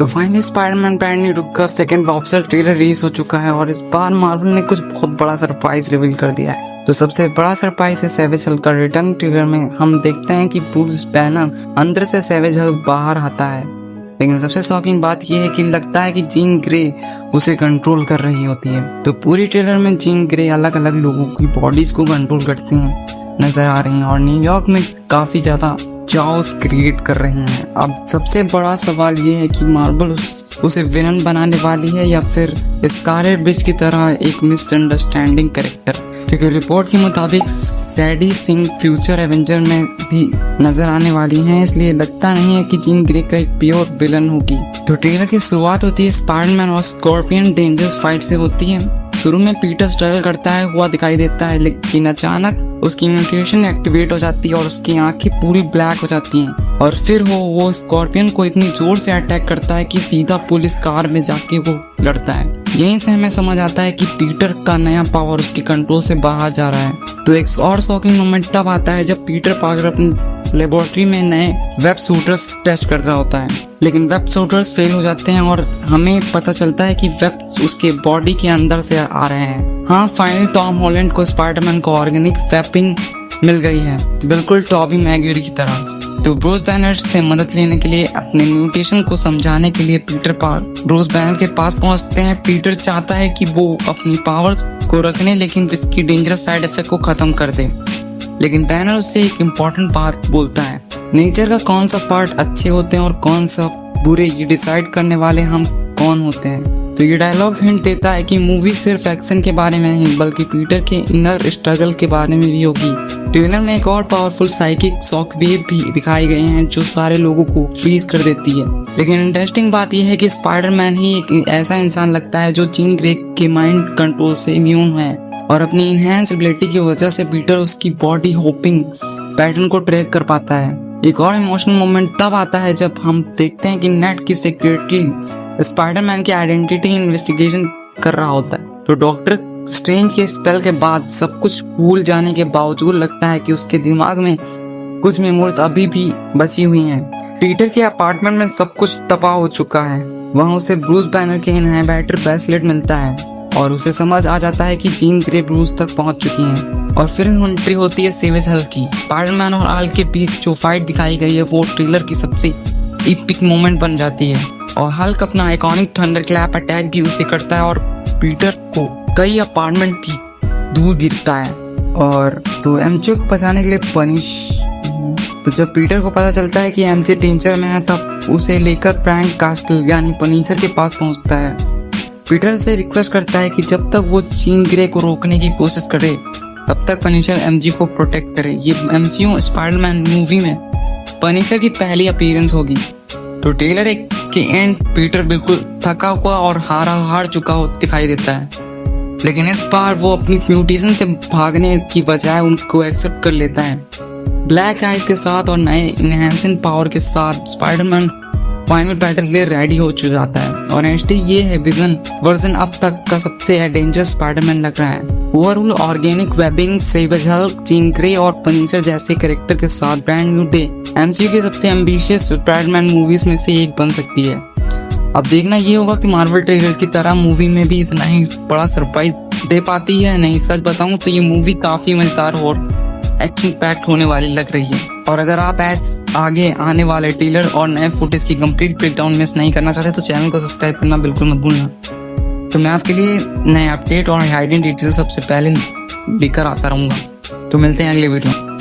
तो finally Spiderman brand new look का second official trailer release हो चुका है और इस बार मार्वल ने कुछ बहुत बड़ा सरप्राइज रिवील कर दिया है। तो सबसे बड़ा सरप्राइज है सैवेज हल्क का रिटर्न। ट्रेलर में हम देखते हैं कि ब्रूस बैनर अंदर से सैवेज हल्क बाहर आता है, लेकिन सबसे शॉकिंग बात यह है कि लगता है कि जीन ग्रे उसे कंट्रोल कर रही होती है। तो पूरी ट्रेलर में जीन ग्रे अलग अलग लोगों की बॉडीज को कंट्रोल करती हैं नजर आ रही हैं और न्यूयॉर्क में काफी ज्यादा चाओस क्रिएट कर रहे हैं। अब सबसे बड़ा सवाल ये है कि मार्वल उसे विलन बनाने वाली है या फिर स्कारलेट विच की तरह एक मिसअंडरस्टैंडिंग कैरेक्टर, क्योंकि रिपोर्ट के मुताबिक सैडी सिंह फ्यूचर एवेंजर में भी नजर आने वाली हैं, इसलिए लगता नहीं है कि जीन ग्रे का एक प्योर विलन होगी। तो ट्रेलर की शुरुआत होती है स्पाइडरमैन और स्कॉर्पियन डेंजरस फाइट से होती है। शुरू में पीटर स्ट्रगल करता है हुआ दिखाई देता है, लेकिन अचानक उसकी म्यूटेशन एक्टिवेट हो जाती है और उसकी आंखें पूरी ब्लैक हो जाती हैं और फिर वो स्कॉर्पियन को इतनी जोर से अटैक करता है कि सीधा पुलिस कार में जाके वो लड़ता है। यहीं से हमें समझ आता है कि पीटर का नया पावर उसके कंट्रोल से बाहर जा रहा है। तो एक और शॉकिंग मोमेंट तब आता है जब पीटर पार्कर अपनी लेबोरेटरी में नए वेब शूटर्स टेस्ट कर रहा होता है, लेकिन वेब शूटर्स फेल हो जाते हैं और हमें पता चलता है कि वेब उसके बॉडी के अंदर से आ रहे हैं। हाँ, फाइनली टॉम हॉलैंड को स्पाइडरमैन को ऑर्गेनिक वेपिंग मिल गई है, बिल्कुल टॉबी मैग्यूरी की तरह। तो ब्रूस बैनर से मदद लेने के लिए अपने म्यूटेशन को समझाने के लिए पीटर ब्रूस बैनर के पास पहुंचते हैं। पीटर चाहता है कि वो अपनी पावर्स को रखने लेकिन इसकी डेंजरस साइड इफेक्ट को खत्म कर दे, लेकिन बैनर उससे एक इम्पोर्टेंट बात बोलता है, नेचर का कौन सा पार्ट अच्छे होते हैं और कौन सा बुरे, ये डिसाइड करने वाले हम कौन होते हैं। तो ये डायलॉग हिंट देता है कि मूवी सिर्फ एक्शन के बारे में नहीं बल्कि पीटर के इनर स्ट्रगल के बारे में भी होगी। ट्रेलर में एक और पावरफुल साइकिक शॉक वेव भी दिखाए गए हैं जो सारे लोगों को फ्रीज कर देती है। लेकिन इंटरेस्टिंग बात यह है कि स्पाइडरमैन ही एक ऐसा इंसान लगता है जो जीन ग्रे के माइंड कंट्रोल से इम्यून है और अपनी इनहैंस एबिलिटी की वजह से पीटर उसकी बॉडी होपिंग पैटर्न को ट्रैक कर पाता है। एक और इमोशनल मोमेंट तब आता है जब हम देखते हैं कि नेट की सेक्रेटरी स्पाइडरमैन की आइडेंटिटी इन्वेस्टिगेशन कर रहा होता है। तो डॉक्टर स्ट्रेंज के स्पेल के बाद सब कुछ भूल जाने के बावजूद लगता है कि उसके दिमाग में कुछ मेमोरीज अभी भी बची हुई हैं। पीटर के अपार्टमेंट में सब कुछ तबाह हो चुका है। वहाँ उसे ब्रूस बैनर के इनहिबिटर ब्रेसलेट मिलता है और उसे समझ आ जाता है कि जीन ग्रे ब्रूस तक पहुंच चुकी हैं। और फिर एंट्री होती है सैवेज हल्क की। स्पाइडरमैन और हल्क के बीच जो फाइट दिखाई गई है वो ट्रेलर की सबसे एपिक मोमेंट बन जाती है और हल्क अपना आइकॉनिक थंडर क्लैप अटैक भी उसे करता है और पीटर को कई अपार्टमेंट भी दूर गिरता है। और तो एमजे को बचाने के लिए तो जब पीटर को पता चलता है कि एमजे डेंजर में है तब उसे लेकर प्रैंक कास्टल यानी पनीशर के पास पहुंचता है। पीटर से रिक्वेस्ट करता है कि जब तक वो जीन ग्रे को रोकने की कोशिश करे तब तक पनीशर एमजे को प्रोटेक्ट करे। ये एमसीयू स्पाइडरमैन मूवी में पनीशर की पहली अपीयरेंस होगी। तो ट्रेलर के एंड पीटर बिल्कुल थका हुआ और हार चुका हो दिखाई देता है, लेकिन इस बार वो अपनी म्यूटेशन से भागने की बजाय उनको एक्सेप्ट कर लेता है। ब्लैक आइज के साथ और नए इनहैंसिंग पावर के साथ स्पाइडरमैन फाइनल बैटल के लिए रेडी हो जाता है और एंटिटी ये है विजन वर्जन अब तक का सबसे डेंजरस स्पाइडरमैन लग रहा है। Overall organic webbing, savage Hulk, Jean Grey और पनीशर जैसे कैरेक्टर के साथ ब्रांड न्यू डे एमसीयू की सबसे एम्बिशियस स्पाइडरमैन मूवीज में से एक बन सकती है। अब देखना ये होगा कि मार्वल ट्रेलर की तरह मूवी में भी इतना ही बड़ा सरप्राइज दे पाती है। नहीं, सच बताऊं तो ये मूवी काफी मजेदार और एक्शन पैक्ड होने वाली लग रही है। और अगर आप आगे आने वाले ट्रेलर और नए फुटेज की कंप्लीट ब्रेकडाउन मिस नहीं करना चाहते तो चैनल को सब्सक्राइब करना बिल्कुल मत भूलना। तो मैं आपके लिए नए अपडेट और हाइडिंग डिटेल सबसे पहले लेकर आता रहूँगा। तो मिलते हैं अगले वीडियो में।